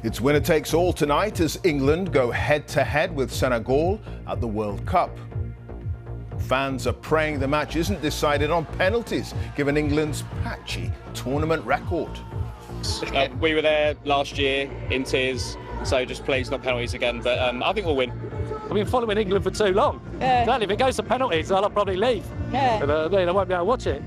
It's winner takes all tonight as England go head-to-head with Senegal at the World Cup. Fans are praying the match isn't decided on penalties, given England's patchy tournament record. We were there last year in tears, so just please not penalties again, but I think we'll win. I've been following England for too long. Exactly, if it goes to penalties, I'll probably leave. But I won't be able to watch it.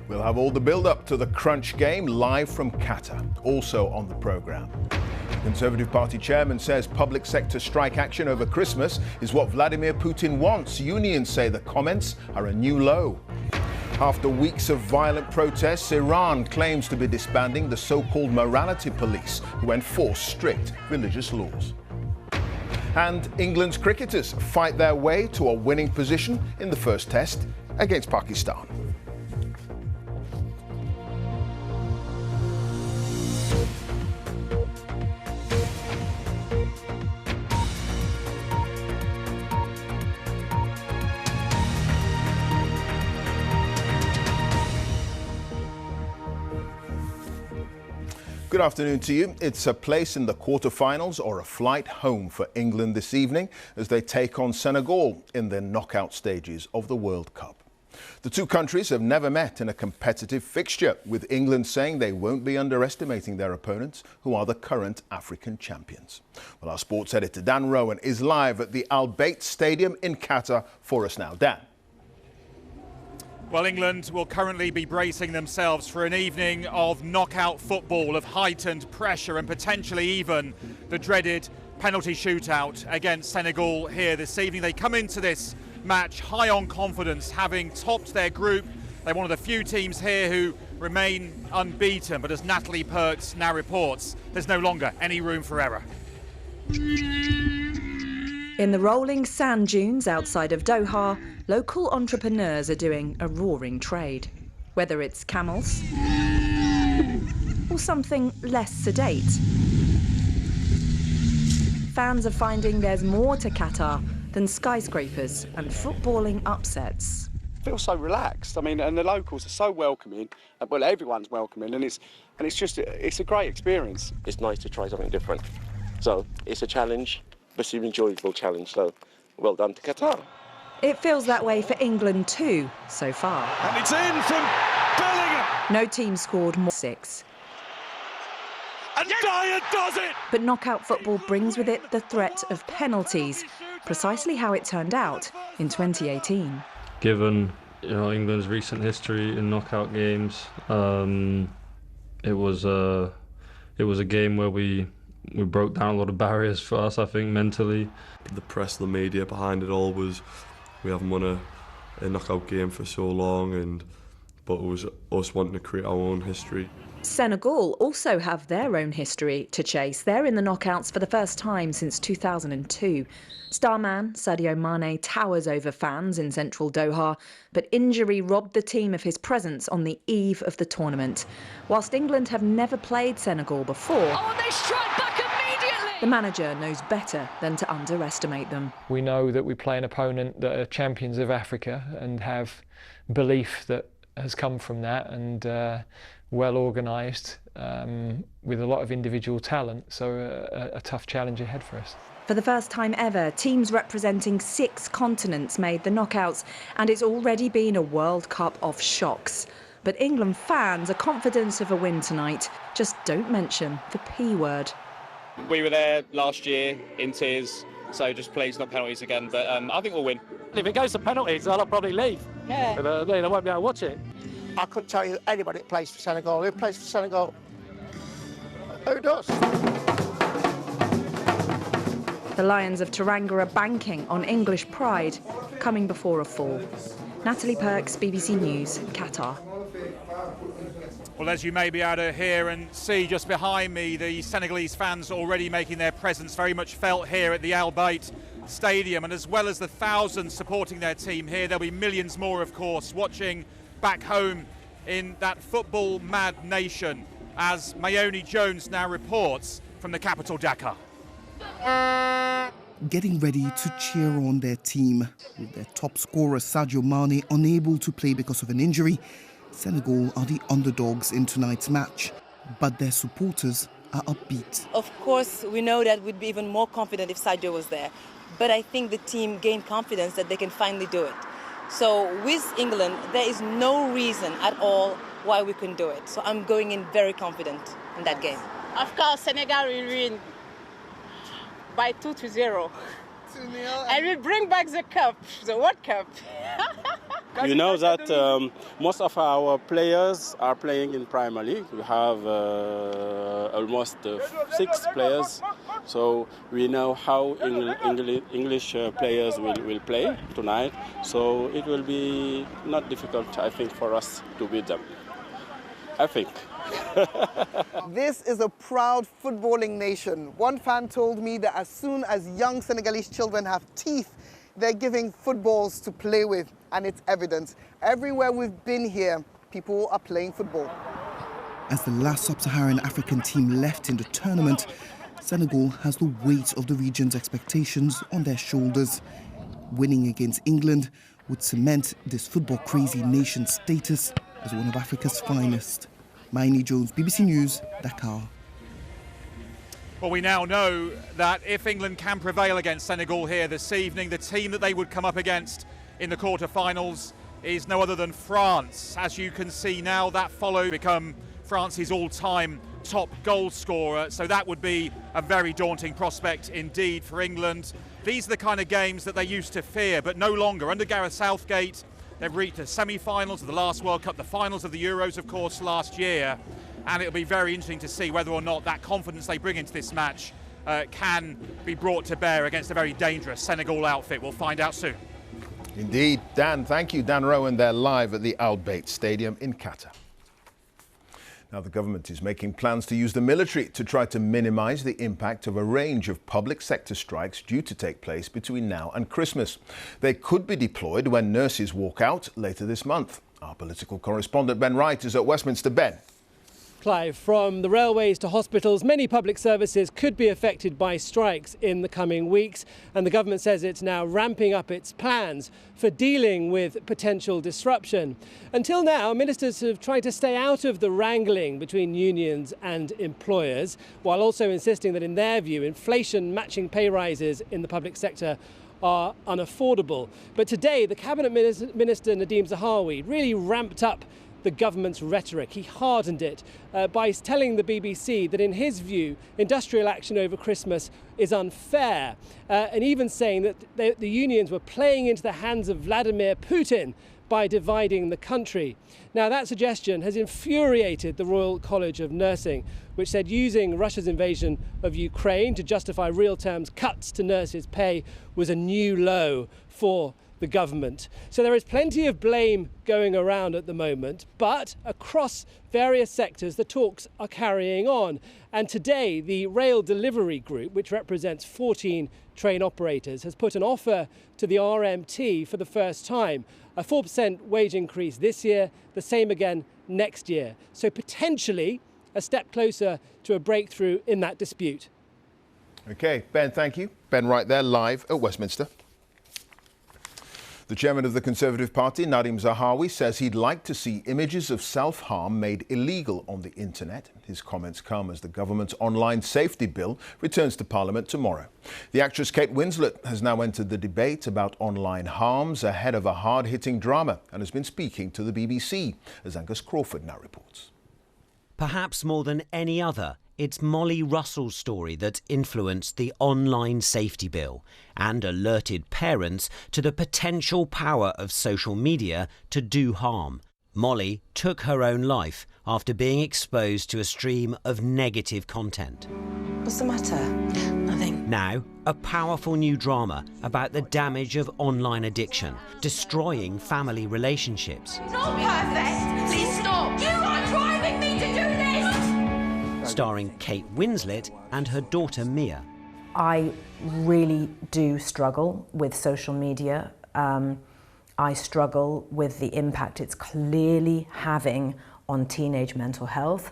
We'll have all the build-up to the crunch game live from Qatar, also on the programme. The Conservative Party chairman says public sector strike action over Christmas is what Vladimir Putin wants. Unions say the comments are a new low. After weeks of violent protests, Iran claims to be disbanding the so-called morality police who enforce strict religious laws. And England's cricketers fight their way to a winning position in the first test against Pakistan. Good afternoon to you. It's a place in the quarterfinals or a flight home for England this evening as they take on Senegal in the knockout stages of the World Cup. The two countries have never met in a competitive fixture, with England saying they won't be underestimating their opponents, who are the current African champions. Well, our sports editor Dan Rowan is live at the Al Bayt Stadium in Qatar for us now. Dan. Well, England will currently be bracing themselves for an evening of knockout football, of heightened pressure and potentially even the dreaded penalty shootout against Senegal here this evening. They come into this match high on confidence, having topped their group. They're one of the few teams here who remain unbeaten, but as Natalie Perks now reports, there's no longer any room for error. In the rolling sand dunes outside of Doha, local entrepreneurs are doing a roaring trade. Whether it's camels or something less sedate. Fans are finding there's more to Qatar than skyscrapers and footballing upsets. I feel so relaxed. I mean, and the locals are so welcoming. Well, everyone's welcoming, and it's a great experience. It's nice to try something different. So it's a challenge. But an enjoyable challenge, so well done to Qatar. It feels that way for England too, so far. And it's in from Bellingham! No team scored more than 6. And Dyer does it! But knockout football brings with it the threat of penalties, precisely how it turned out in 2018. Given England's recent history in knockout games, it was a game where we broke down a lot of barriers for us, I think, mentally. The press, the media behind it all was, we haven't won a knockout game for so long, but it was us wanting to create our own history. Senegal also have their own history to chase. They're in the knockouts for the first time since 2002. Starman Sadio Mane towers over fans in central Doha, but injury robbed the team of his presence on the eve of the tournament. Whilst England have never played Senegal before, and they strike back immediately! The manager knows better than to underestimate them. We know that we play an opponent that are champions of Africa and have belief that has come from that, and well organised with a lot of individual talent, so a tough challenge ahead for us. For the first time ever, teams representing 6 continents made the knockouts, and it's already been a World Cup of shocks. But England fans are confident of a win tonight. Just don't mention the P word. We were there last year in tears, so just please not penalties again, but I think we'll win. If it goes to penalties, I'll probably leave. But I won't be able to watch it. I couldn't tell you anybody that plays for Senegal. Who plays for Senegal? Who does? The Lions of Teranga are banking on English pride coming before a fall. Natalie Perks, BBC News, Qatar. Well, as you may be able to hear and see just behind me, the Senegalese fans already making their presence very much felt here at the Al Bayt Stadium. And as well as the thousands supporting their team here, there'll be millions more, of course, watching back home in that football-mad nation, as Mayoni Jones now reports from the capital, Dakar. Getting ready to cheer on their team. With their top scorer Sadio Mane unable to play because of an injury, Senegal are the underdogs in tonight's match. But their supporters are upbeat. Of course, we know that we'd be even more confident if Sadio was there. But I think the team gained confidence that they can finally do it. So with England, there is no reason at all why we couldn't do it. So I'm going in very confident in that game. Of course, Senegal will win by 2-0. And we bring back the cup, the World Cup. You know that most of our players are playing in Premier League. We have almost 6 players, so we know how English players will play tonight. So it will be not difficult, I think, for us to beat them. I think. This is a proud footballing nation. One fan told me that as soon as young Senegalese children have teeth, they're giving footballs to play with, and it's evident. Everywhere we've been here, people are playing football. As the last sub-Saharan African team left in the tournament, Senegal has the weight of the region's expectations on their shoulders. Winning against England would cement this football-crazy nation's status as one of Africa's finest. Maini Jones, BBC News, Dakar. Well, we now know that if England can prevail against Senegal here this evening, the team that they would come up against in the quarter-finals is no other than France. As you can see now, that follow become France's all-time top goal scorer. So that would be a very daunting prospect indeed for England. These are the kind of games that they used to fear, but no longer. Under Gareth Southgate, they've reached the semi-finals of the last World Cup, the finals of the Euros, of course, last year. And it'll be very interesting to see whether or not that confidence they bring into this match can be brought to bear against a very dangerous Senegal outfit. We'll find out soon. Indeed. Dan, thank you. Dan Rowan there live at the Al Bayt Stadium in Qatar. Now, the government is making plans to use the military to try to minimise the impact of a range of public sector strikes due to take place between now and Christmas. They could be deployed when nurses walk out later this month. Our political correspondent Ben Wright is at Westminster. Ben. Clive, from the railways to hospitals, many public services could be affected by strikes in the coming weeks, and the government says it's now ramping up its plans for dealing with potential disruption. Until now, ministers have tried to stay out of the wrangling between unions and employers, while also insisting that, in their view, inflation-matching pay rises in the public sector are unaffordable. But today, the Cabinet Minister Nadhim Zahawi really ramped up the government's rhetoric. He hardened it by telling the BBC that, in his view, industrial action over Christmas is unfair, and even saying that the unions were playing into the hands of Vladimir Putin by dividing the country. Now, that suggestion has infuriated the Royal College of Nursing, which said using Russia's invasion of Ukraine to justify real terms cuts to nurses' pay was a new low for the government. So there is plenty of blame going around at the moment, but across various sectors the talks are carrying on. And today the Rail Delivery Group, which represents 14 train operators, has put an offer to the RMT for the first time. A 4% wage increase this year, the same again next year. So potentially a step closer to a breakthrough in that dispute. OK, Ben, thank you. Ben Wright there live at Westminster. The chairman of the Conservative Party, Nadhim Zahawi, says he'd like to see images of self-harm made illegal on the internet. His comments come as the government's online safety bill returns to Parliament tomorrow. The actress Kate Winslet has now entered the debate about online harms ahead of a hard-hitting drama and has been speaking to the BBC, as Angus Crawford now reports. Perhaps more than any other, it's Molly Russell's story that influenced the online safety bill and alerted parents to the potential power of social media to do harm. Molly took her own life after being exposed to a stream of negative content. What's the matter? Nothing. Now, a powerful new drama about the damage of online addiction, destroying family relationships. Not perfect! Please stop! You are driving me to do this! Starring Kate Winslet and her daughter Mia. I really do struggle with social media. I struggle with the impact it's clearly having on teenage mental health.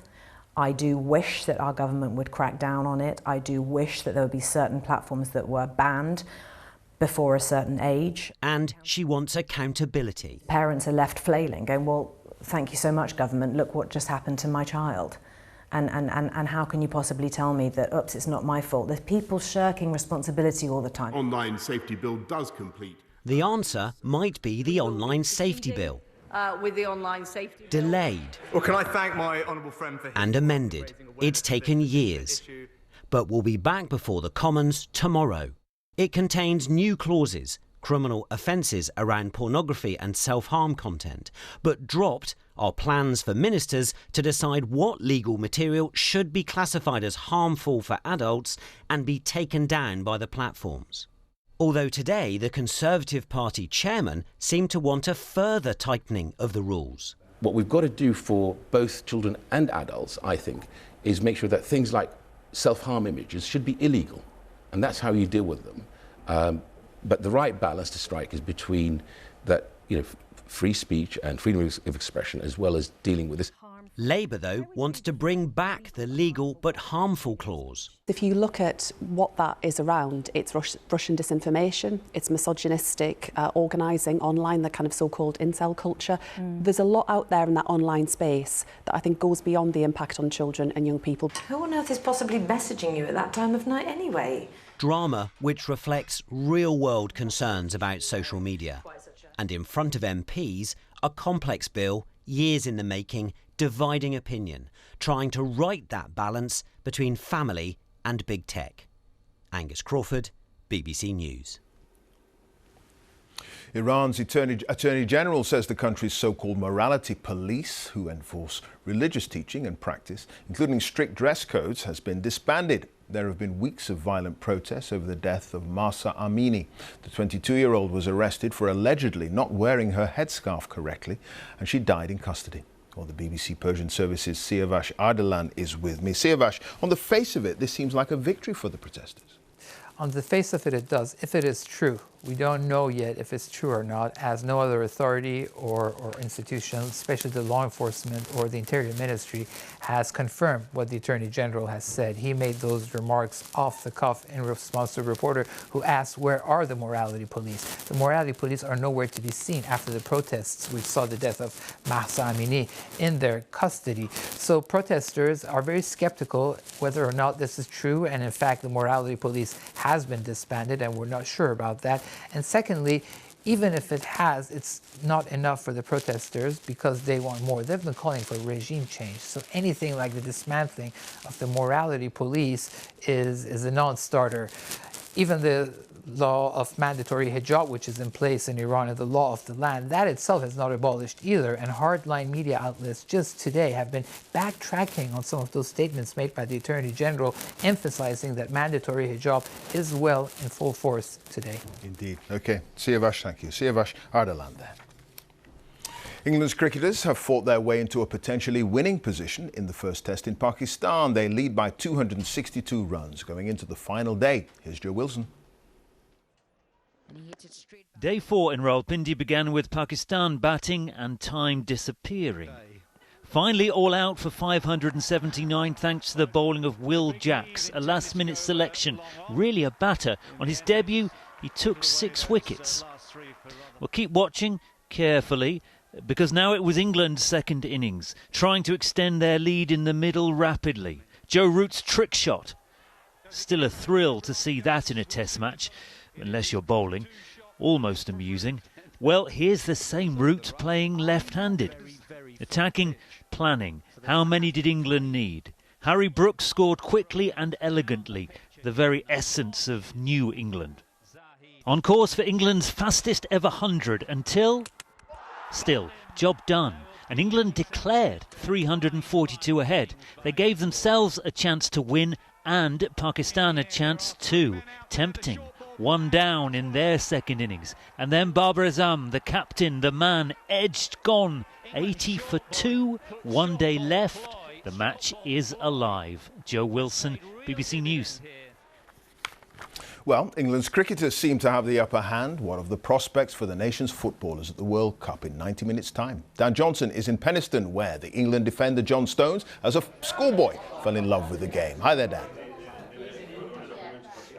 I do wish that our government would crack down on it. I do wish that there would be certain platforms that were banned before a certain age. And she wants accountability. Parents are left flailing, going, well, thank you so much, government. Look what just happened to my child. And how can you possibly tell me that, oops, it's not my fault? There's people shirking responsibility all the time. Online safety bill does complete. The answer might be the online safety bill. With the online safety Delayed. Well, can I thank my honourable friend for... And amended. It's taken years. But will be back before the Commons tomorrow. It contains new clauses, criminal offences around pornography and self-harm content, but dropped are plans for ministers to decide what legal material should be classified as harmful for adults and be taken down by the platforms. Although today the Conservative Party chairman seemed to want a further tightening of the rules. What we've got to do for both children and adults, I think, is make sure that things like self-harm images should be illegal, and that's how you deal with them. But the right balance to strike is between that, free speech and freedom of expression, as well as dealing with this. Labour, though, wants to bring back the legal but harmful clause. If you look at what that is around, it's Russian disinformation, it's misogynistic organising online, the kind of so-called incel culture. There's a lot out there in that online space that I think goes beyond the impact on children and young people. Who on earth is possibly messaging you at that time of night anyway? Drama which reflects real-world concerns about social media. And in front of MPs, a complex bill, years in the making, dividing opinion, trying to right that balance between family and big tech. Angus Crawford, BBC News. Iran's Attorney General says the country's so-called morality police, who enforce religious teaching and practice, including strict dress codes, has been disbanded. There have been weeks of violent protests over the death of Mahsa Amini. The 22-year-old was arrested for allegedly not wearing her headscarf correctly, and she died in custody. Well, the BBC Persian Service's Siavash Ardalan is with me. Siavash, on the face of it, this seems like a victory for the protesters. On the face of it, it does, if it is true. We don't know yet if it's true or not, as no other authority or institution, especially the law enforcement or the Interior Ministry, has confirmed what the Attorney General has said. He made those remarks off the cuff in response to a reporter who asked, where are the morality police? The morality police are nowhere to be seen after the protests which saw the death of Mahsa Amini in their custody. So protesters are very skeptical whether or not this is true, and in fact the morality police has been disbanded, and we're not sure about that. And secondly, even if it has, it's not enough for the protesters because they want more. They've been calling for regime change. So anything like the dismantling of the morality police is a non-starter. Even the law of mandatory hijab, which is in place in Iran, and the law of the land, that itself has not abolished either. And hardline media outlets just today have been backtracking on some of those statements made by the Attorney General, emphasizing that mandatory hijab is well in full force today. Indeed. Okay. Siavash, thank you. Siavash Ardalan there. England's cricketers have fought their way into a potentially winning position in the first test in Pakistan. They lead by 262 runs going into the final day. Here's Joe Wilson. Day 4 in Rawalpindi began with Pakistan batting and time disappearing. Finally all out for 579 thanks to the bowling of Will Jacks, a last-minute selection. Really a batter. On his debut, he took 6 wickets. We'll keep watching carefully, because now it was England's second innings, trying to extend their lead in the middle rapidly. Joe Root's trick shot. Still a thrill to see that in a test match, unless you're bowling. Almost amusing. Well, here's the same Root playing left-handed. Attacking, planning. How many did England need? Harry Brooks scored quickly and elegantly, the very essence of New England. On course for England's fastest ever 100 until... Still, job done. And England declared 342 ahead. They gave themselves a chance to win and Pakistan a chance too. Tempting. 1 down in their second innings. And then Babar Azam, the captain, the man, edged gone. 80 for 2, 1 day left. The match is alive. Joe Wilson, BBC News. Well, England's cricketers seem to have the upper hand. What of the prospects for the nation's footballers at the World Cup in 90 minutes' time? Dan Johnson is in Penistone, where the England defender John Stones, as a schoolboy, fell in love with the game. Hi there, Dan.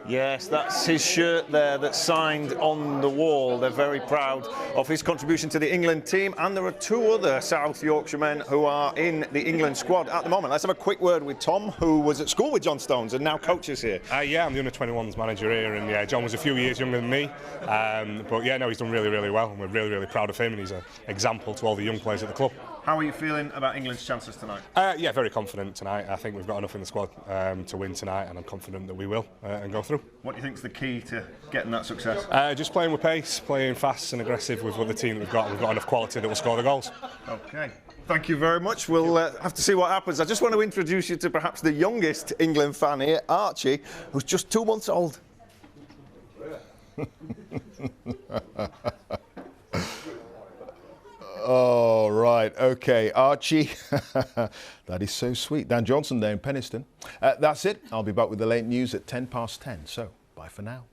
Yes, that's his shirt there that's signed on the wall. They're very proud of his contribution to the England team, and there are 2 other South Yorkshire men who are in the England squad at the moment. Let's have a quick word with Tom, who was at school with John Stones and now coaches here. Yeah, I'm the under-21s manager here, and yeah, John was a few years younger than me, but yeah, no, he's done really, really well, and we're really, really proud of him, and he's an example to all the young players at the club. How are you feeling about England's chances tonight? Yeah, very confident tonight. I think we've got enough in the squad to win tonight, and I'm confident that we will and go through. What do you think is the key to getting that success? Just playing with pace, playing fast and aggressive with the team that we've got. We've got enough quality that will score the goals. OK. Thank you very much. We'll have to see what happens. I just want to introduce you to perhaps the youngest England fan here, Archie, who's just 2 months old. Oh, right, OK. Archie, that is so sweet. Dan Johnson there in Penistone. That's it. I'll be back with the late news at 10 past 10. So, bye for now.